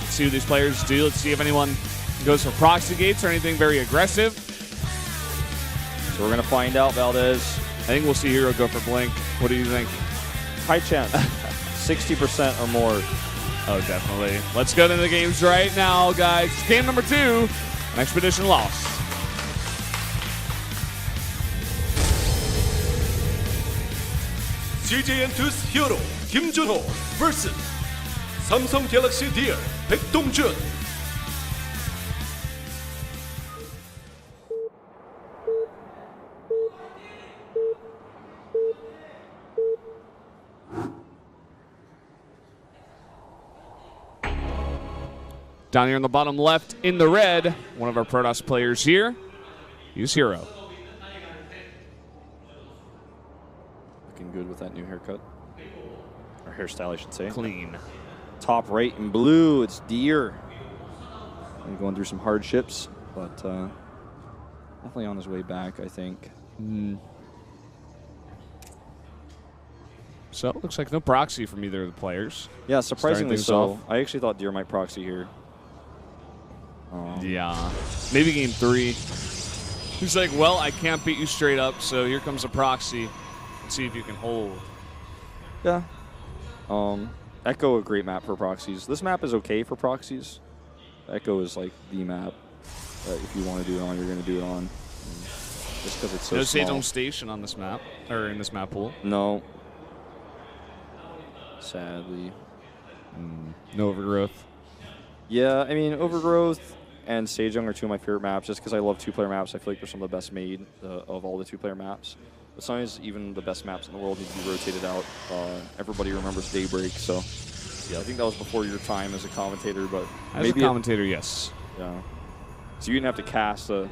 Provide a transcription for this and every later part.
Let's see what these players do. Let's see if anyone goes for proxy gates or anything very aggressive. So we're going to find out, Valdez. I think we'll see herO go for blink. What do you think? High chance. 60% or more. Oh, definitely. Let's go to the games right now, guys. Game number 2, an Expedition loss. CJ&2's herO 김준호 vs 삼성 갤럭시 Dear 백동준. Down here in the bottom left, in the red, one of our Protoss players here. He's herO. Looking good with that new haircut. Or hairstyle, I should say. Clean. Top right in blue, it's Dear. Going through some hardships, but definitely on his way back, I think. So it looks like no proxy from either of the players. Yeah, surprisingly so. off. I actually thought Dear might proxy here. Yeah. Maybe game 3. He's like, well, I can't beat you straight up, so here comes a proxy. Let's see if you can hold. Yeah. Echo, a great map for proxies. This map is okay for proxies. Echo is like the map that if you want to do it on, you're going to do it on. Just because it's so small. No Sage Station on this map, or in this map pool. No. Sadly. No Overgrowth. Yeah, I mean, Overgrowth and Sejong are two of my favorite maps just because I love two-player maps. I feel like they're some of the best made of all the two-player maps. But sometimes even the best maps in the world need to be rotated out. Everybody remembers Daybreak, so yeah, I think that was before your time as a commentator, but as maybe a commentator, yes. Yeah. So you didn't have to cast like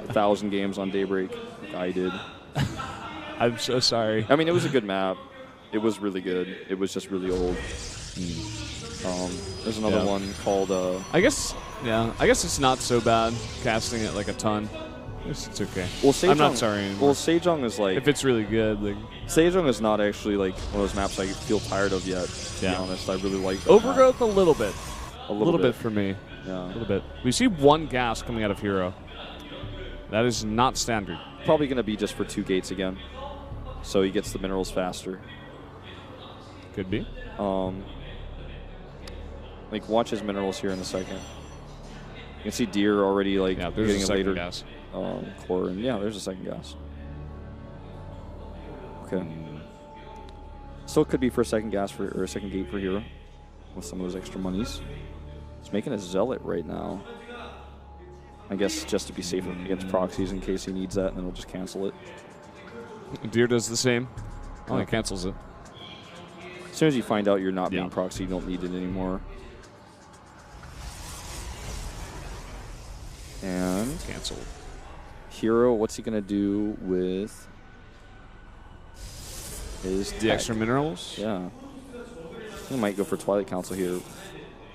1,000 games on Daybreak like I did. I'm so sorry. I mean, it was a good map. It was really good. It was just really old. There's another one called. I guess it's not so bad casting it like a ton. It's okay. Well, Sejong, I'm not sorry anymore. Well, Sejong is like. If it's really good, like. Sejong is not actually like one of those maps I feel tired of yet. To be honest, I really like. Overgrowth a little bit. A little bit for me. Yeah. A little bit. We see one gas coming out of herO. That is not standard. Probably going to be just for 2 gates again, so he gets the minerals faster. Could be. Like, watch his minerals here in a second. You can see Dear already, like, getting a later gas. core. And yeah, there's a second gas. Okay. Still could be for a second gas or a second gate for herO with some of those extra monies. He's making a Zealot right now. I guess just to be safer against proxies in case he needs that, and then we'll just cancel it. Dear does the same. Only cancels it. As soon as you find out you're not being proxy, you don't need it anymore. And canceled. herO, what's he going to do with his the extra minerals? Yeah. He might go for Twilight Council here.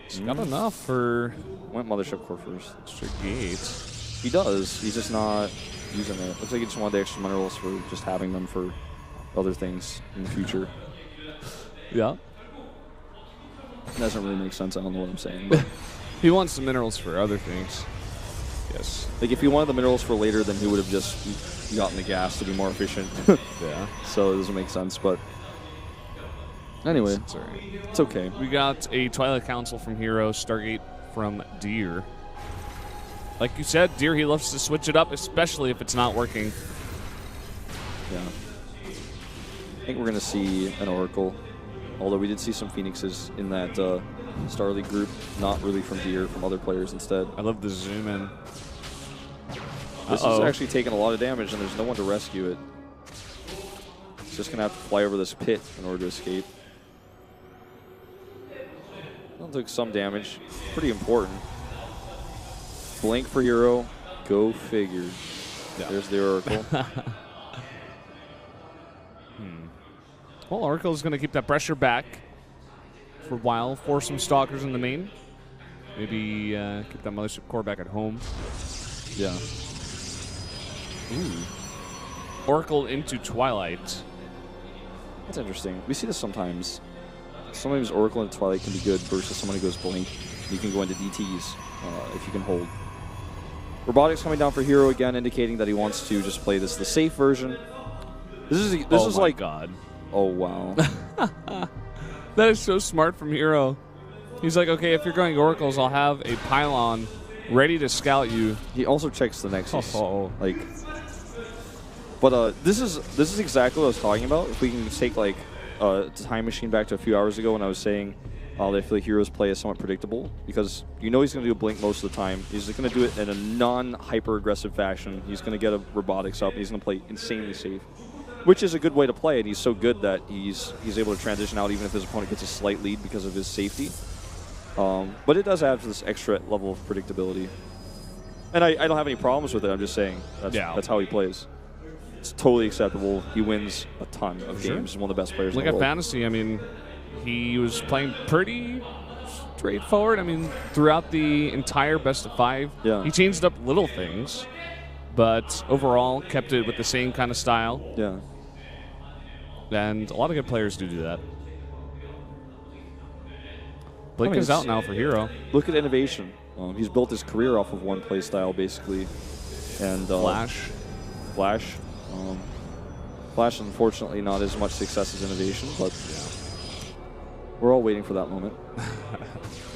He's got enough for... Went Mothership Core first. Extra gates. He does. He's just not using it. Looks like he just wanted the extra minerals for just having them for other things in the future. Yeah. It doesn't really make sense. I don't know what I'm saying. But he wants the minerals for other things. Yes. Like, if he wanted the minerals for later, then he would have just gotten the gas to be more efficient. Yeah. So it doesn't make sense, but anyway, it's okay. We got a Twilight Council from herO, Stargate from Dear. Like you said, Dear, he loves to switch it up, especially if it's not working. Yeah. I think we're going to see an Oracle, although we did see some Phoenixes in that Star League group, not really from Dear, from other players instead. I love the zoom in. This is actually taking a lot of damage, and there's no one to rescue it. It's just going to have to fly over this pit in order to escape. Well, took some damage. Pretty important. Blink for herO. Go figure. Yeah. There's the Oracle. Well, Oracle is going to keep that pressure back for a while, force some Stalkers in the main. Maybe keep that Mothership Core back at home. Yeah. Ooh. Oracle into Twilight. That's interesting. We see this sometimes. sometimes Oracle and Twilight can be good versus someone who goes Blink. You can go into DTs if you can hold. Robotics coming down for herO again, indicating that he wants to just play the safe version. This is like God. Oh wow. That is so smart from herO. He's like, okay, if you're going Oracles, I'll have a pylon ready to scout you. He also checks the Nexus. Oh. Like, but this is exactly what I was talking about. If we can take like a time machine back to a few hours ago when I was saying that I feel like herO's play is somewhat predictable because you know he's going to do a Blink most of the time. He's going to do it in a non-hyper-aggressive fashion. He's going to get a Robotics up. And he's going to play insanely safe, which is a good way to play. And he's so good that he's able to transition out even if his opponent gets a slight lead because of his safety. But it does add to this extra level of predictability. And I don't have any problems with it. I'm just saying that's how he plays. It's totally acceptable. He wins a ton of games. He's one of the best players in the world. Look at Fantasy. I mean, he was playing pretty straightforward. I mean, throughout the entire best of 5, he changed up little things, but overall kept it with the same kind of style. Yeah. And a lot of good players do that. Blink is out now for herO. Look at innovation. He's built his career off of one play style, basically. And Flash. Flash, unfortunately, not as much success as innovation, but we're all waiting for that moment.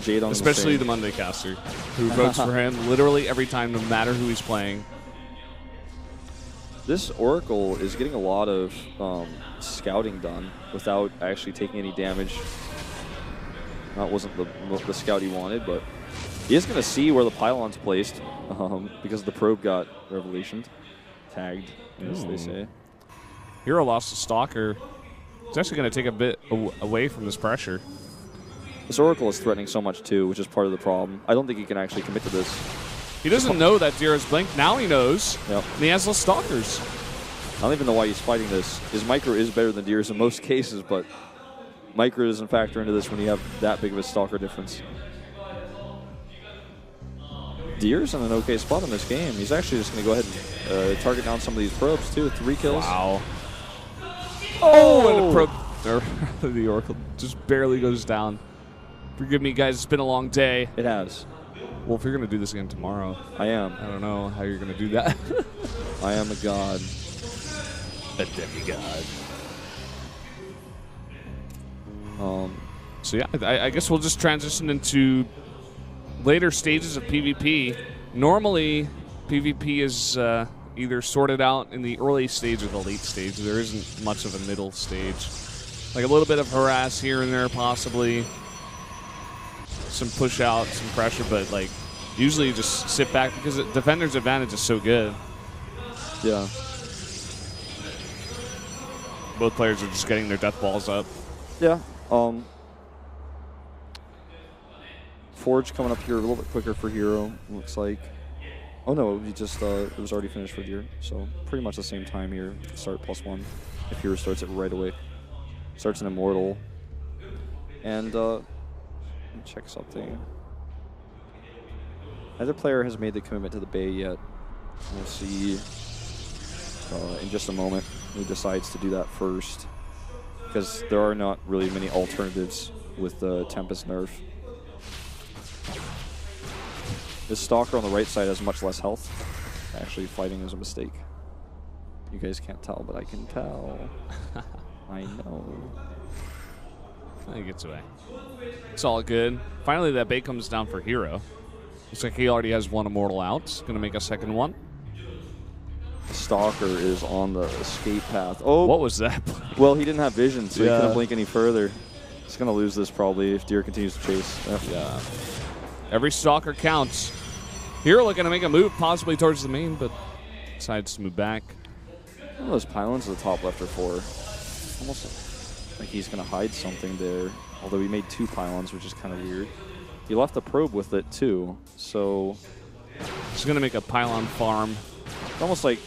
Jade on especially the Monday caster, who votes for him literally every time, no matter who he's playing. This Oracle is getting a lot of scouting done without actually taking any damage. That wasn't the scout he wanted, but he is going to see where the pylon's placed because the probe got revelationed, tagged, as they say. herO lost a Stalker. It's actually going to take a bit away from this pressure. This Oracle is threatening so much too, which is part of the problem. I don't think he can actually commit to this. He doesn't know that Dear is Blink. Now he knows. Yep. And he has less Stalkers. I don't even know why he's fighting this. His micro is better than Dear's in most cases, but micro doesn't factor into this when you have that big of a Stalker difference. Dear's in an okay spot in this game. He's actually just going to go ahead and target down some of these probes too. 3 kills. Wow. Oh, and the probe, the Oracle just barely goes down. Forgive me, guys. It's been a long day. It has. Well, if you're going to do this again tomorrow, I am. I don't know how you're going to do that. I am a god. A demigod. So yeah, I guess we'll just transition into later stages of PvP. Normally, PvP is either sorted out in the early stage or the late stage. There isn't much of a middle stage. Like a little bit of harass here and there, possibly. Some push out, some pressure, but like usually you just sit back because the defender's advantage is so good. Yeah. Both players are just getting their death balls up. Yeah. Forge coming up here a little bit quicker for herO, looks like. Oh no, he just it was already finished for Dear, so pretty much the same time here. Start +1 if herO starts it right away. Starts an Immortal. And let me check something. Neither player has made the commitment to the Bay yet. We'll see in just a moment who decides to do that first, because there are not really many alternatives with the Tempest nerf. This Stalker on the right side has much less health. Actually, fighting is a mistake. You guys can't tell, but I can tell. I know. He gets away. It's all good. Finally, that bait comes down for herO. Looks like he already has 1 Immortal out. Going to make a second one. The Stalker is on the escape path. Oh, what was that? Well, he didn't have vision, so he couldn't blink any further. He's going to lose this probably if Dear continues to chase. Yeah. Every Stalker counts. herO looking to make a move possibly towards the main, but decides to move back. One of those pylons at the top left are for. Almost like he's going to hide something there, although he made 2 pylons, which is kind of weird. He left the probe with it too, so he's going to make a pylon farm. It's almost like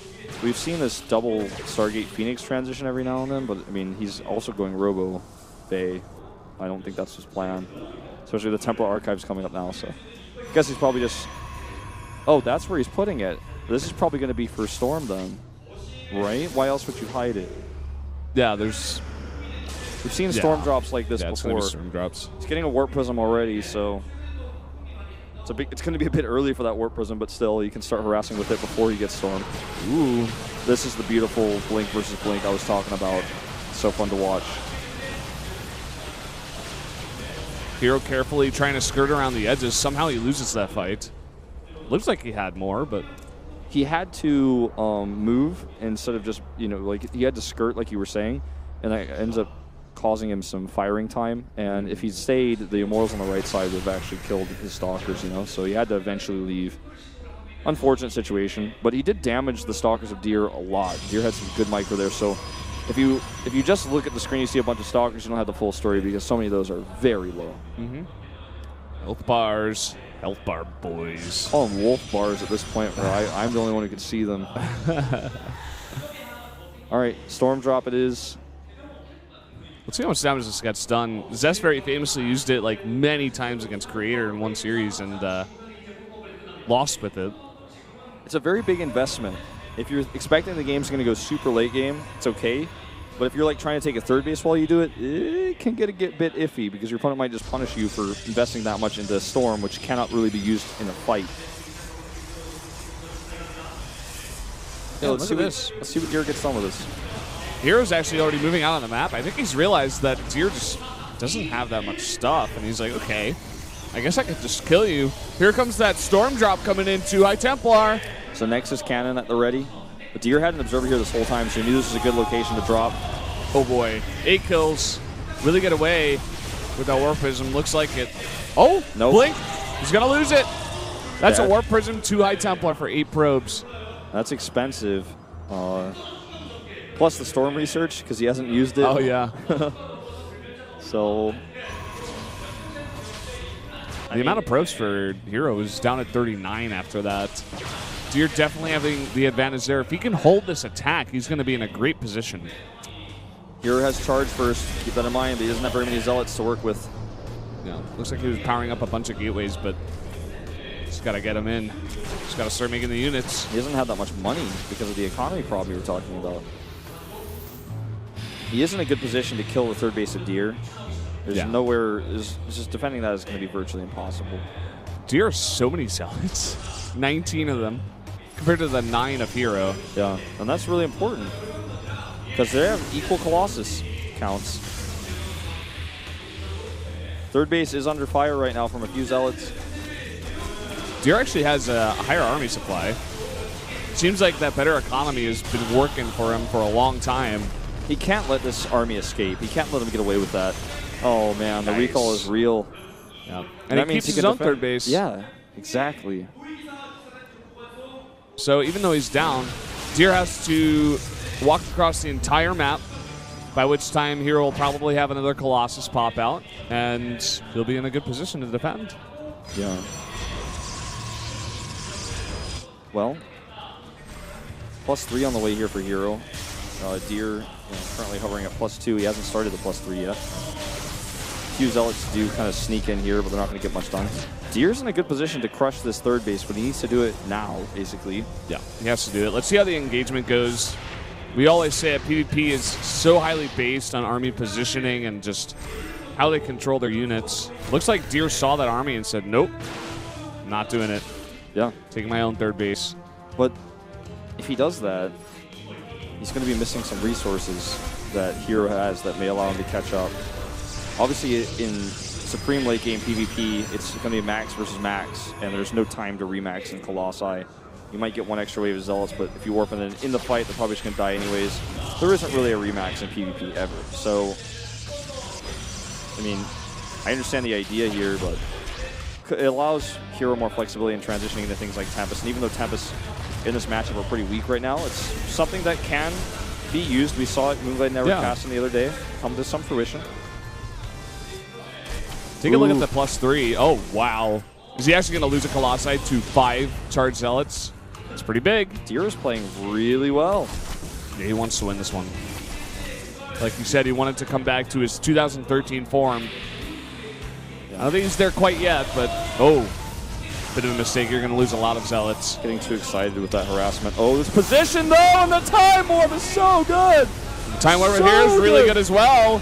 we've seen this double Stargate Phoenix transition every now and then, but I mean, he's also going Robo Bay. I don't think that's his plan, especially the Temporal Archive's coming up now, so I guess he's probably just... Oh, that's where he's putting it. This is probably going to be for Storm then, right? Why else would you hide it? Yeah, there's We've seen storm drops like this It's before. storm drops. He's getting a warp prism already, so it's going to be a bit early for that warp prism, but still, you can start harassing with it before he gets stormed. Ooh. This is the beautiful Blink versus Blink I was talking about. So fun to watch. herO carefully trying to skirt around the edges. Somehow he loses that fight. Looks like he had more, but he had to move instead of just, like he had to skirt, like you were saying, and that ends up causing him some firing time. And if he stayed, the Immortals on the right side would have actually killed his Stalkers, so he had to eventually leave. Unfortunate situation, but he did damage the Stalkers of Dear a lot. Dear had some good micro there, so if you just look at the screen, you see a bunch of Stalkers, you don't have the full story because so many of those are very low. Health bars. Health bar boys. Call them wolf bars at this point where I'm the only one who can see them. All right, Storm Drop it is. Let's see how much damage this gets done. Zest very famously used it like many times against Creator in one series and lost with it. It's a very big investment. If you're expecting the game's going to go super late game, it's okay. But if you're like trying to take a third base while you do it, it can get a bit iffy because your opponent might just punish you for investing that much into Storm, which cannot really be used in a fight. Yeah, let's see this. Let's see what Dear gets done with this. hero's actually already moving out on the map. I think he's realized that Dear just doesn't have that much stuff, and he's like, okay, I guess I could just kill you. Here comes that Storm Drop coming into High Templar. So Nexus Cannon at the ready. But Dear had an observer here this whole time, so he knew this was a good location to drop. Oh boy, 8 kills. Really get away with that Warp Prism. Looks like it. Oh, nope. Blink. He's going to lose it. That's a Warp Prism to High Templar for 8 probes. That's expensive. Plus the Storm research, because he hasn't used it. Oh, yeah. So the amount of probes for herO is down at 39 after that. Dear definitely having the advantage there. If he can hold this attack, he's going to be in a great position. herO has charge first. Keep that in mind. He doesn't have very many Zealots to work with. Yeah, looks like he was powering up a bunch of gateways, but just got to get him in. Just got to start making the units. He doesn't have that much money because of the economy problem we were talking about. He is in a good position to kill the third base of Dear. There's nowhere. It's just defending that is going to be virtually impossible. Dear has so many Zealots. 19 of them. Compared to the 9 of herO. Yeah, and that's really important because they have equal Colossus counts. Third base is under fire right now from a few Zealots. Dear actually has a higher army supply. Seems like that better economy has been working for him for a long time. He can't let this army escape. He can't let him get away with that. Oh man, the recall is real. Yeah, and that means he keeps his own third base. Yeah, exactly. So even though he's down, Dear has to walk across the entire map, by which time herO will probably have another Colossus pop out, and he'll be in a good position to defend. Yeah. Well, +3 on the way here for herO. Dear currently hovering at +2. He hasn't started the +3 yet. A few Zealots do kind of sneak in here, but they're not going to get much done. Dear's in a good position to crush this third base, but he needs to do it now, basically. Yeah, he has to do it. Let's see how the engagement goes. We always say that PvP is so highly based on army positioning and just how they control their units. Looks like Dear saw that army and said, nope, not doing it. Yeah. Taking my own third base. But if he does that, he's going to be missing some resources that herO has that may allow him to catch up. Obviously, in Supreme late game PvP, it's going to be max versus max, and there's no time to remax in Colossi. You might get one extra wave of Zealots, but if you warp and then in the fight, they're probably just going to die anyways. There isn't really a remax in PvP ever. So, I mean, I understand the idea here, but it allows herO more flexibility in transitioning into things like Tempest. And even though Tempest in this matchup are pretty weak right now, it's something that can be used. We saw it Moonglade Never Casting the other day come to some fruition. Take a look at the +3. Oh, wow. Is he actually going to lose a Colossi to 5 charged Zealots? It's pretty big. Dear is playing really well. Yeah, he wants to win this one. Like you said, he wanted to come back to his 2013 form. Yeah. I don't think he's there quite yet, but bit of a mistake. You're going to lose a lot of Zealots. Getting too excited with that harassment. Oh, this position, though, and the Time Warp is so good. The Time Warp here is really good as well.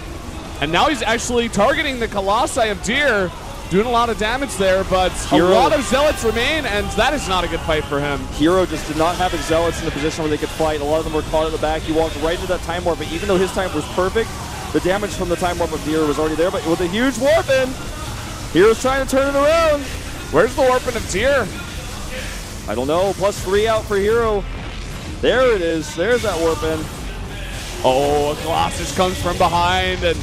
And now he's actually targeting the Colossi of Deer, doing a lot of damage there, but a lot of Zealots remain, and that is not a good fight for him. herO just did not have his Zealots in the position where they could fight. A lot of them were caught at the back. He walked right into that Time Warp, but even though his time was perfect, the damage from the Time Warp of Deer was already there, but with a huge warp in, hero's trying to turn it around. Where's the warping of Deer? I don't know. +3 out for herO. There it is. There's that warp in. Oh, Colossus comes from behind, and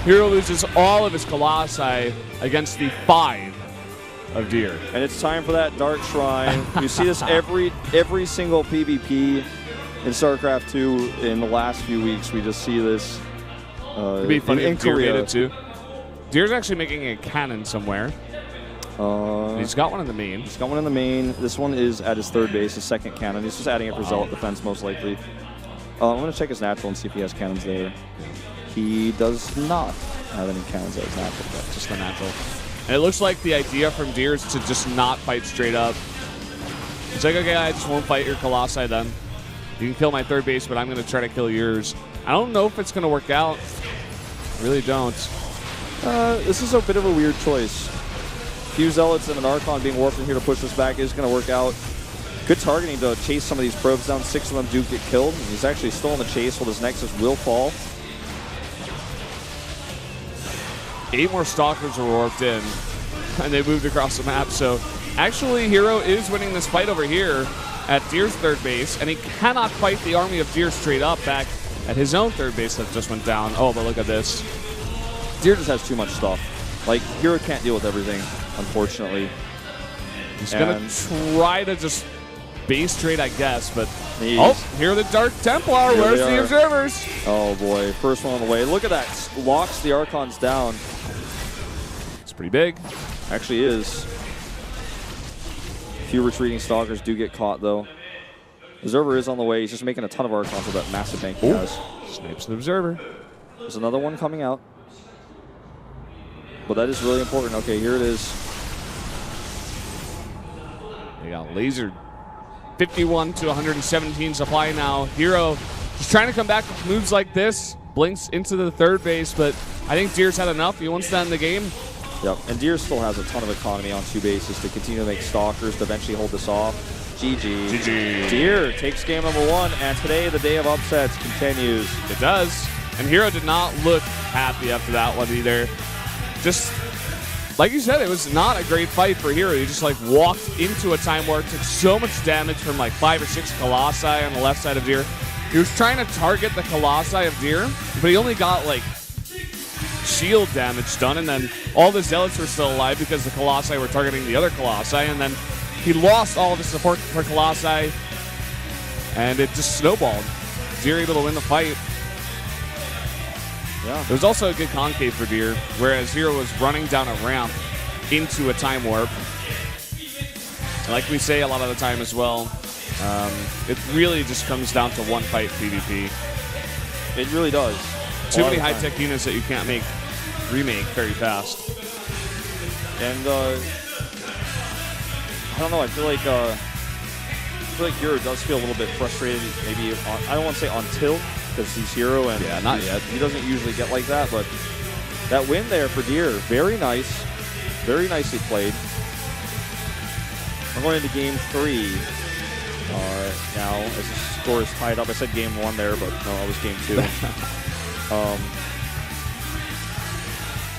herO loses all of his Colossi against the 5 of Deer. And it's time for that Dark Shrine. You see this every single PvP in StarCraft 2 in the last few weeks. We just see this It'd be funny in if Deer Korea. made it too. Deer's actually making a cannon somewhere. He's got one in the main. He's got one in the main. This one is at his 3rd base, his 2nd cannon. He's just adding it for Zealot defense, most likely. I'm going to check his natural and see if he has cannons there. He does not have any cannons at his natural. That's just the natural. And it looks like the idea from Deer is to just not fight straight up. It's like, okay, I just won't fight your Colossi then. You can kill my 3rd base, but I'm going to try to kill yours. I don't know if it's going to work out. I really don't. This is a bit of a weird choice. Few Zealots and an Archon being warped in here to push this back is going to work out. Good targeting to chase some of these probes down. 6 of them do get killed. He's actually still in the chase, while his Nexus will fall. 8 more Stalkers were warped in, and they moved across the map. So actually, herO is winning this fight over here at Deer's 3rd base, and he cannot fight the army of Deer straight up back at his own 3rd base that just went down. Oh, but look at this. Deer just has too much stuff. Like, herO can't deal with everything, unfortunately. He's going to try to just base trade, I guess, but... Oh, here are the Dark Templar. Where's the observers? Oh, boy. First one on the way. Look at that. Locks the Archons down. It's pretty big. Actually is. Few retreating Stalkers do get caught, though. Observer is on the way. He's just making a ton of Archons with that massive bank he has. Snipes the observer. There's another one coming out. But that is really important. Okay, here it is. They got lasered. 51 to 117 supply now. herO just trying to come back with moves like this. Blinks into the 3rd base, but I think Deer's had enough. He wants that in the game. Yep, and Deer still has a ton of economy on 2 bases to continue to make Stalkers to eventually hold this off. GG. GG. Deer takes game number 1, and today the day of upsets continues. It does. And herO did not look happy after that one either. Just, like you said, it was not a great fight for herO. He just, like, walked into a Time Warp, took so much damage from, like, 5 or 6 Colossi on the left side of Deer. He was trying to target the Colossi of Deer, but he only got, like, shield damage done, and then all the Zealots were still alive because the Colossi were targeting the other Colossi, and then he lost all of his support for Colossi, and it just snowballed. Deer able to win the fight. Yeah. It was also a good concave for Deer, whereas herO was running down a ramp into a Time Warp. Like we say a lot of the time as well, it really just comes down to one fight PvP. It really does. Too many high-tech units that you can't remake very fast. And I don't know. I feel like herO does feel a little bit frustrated. Maybe I don't want to say on tilt because he's herO and yeah, not yet. He doesn't usually get like that. But that win there for Deer, very nice, very nicely played. We're going into game 3 now as the score is tied up. I said game 1 there, but no, it was game 2.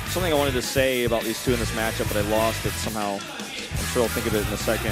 Something I wanted to say about these two in this matchup, but I lost it somehow. I'm sure I'll think of it in a second.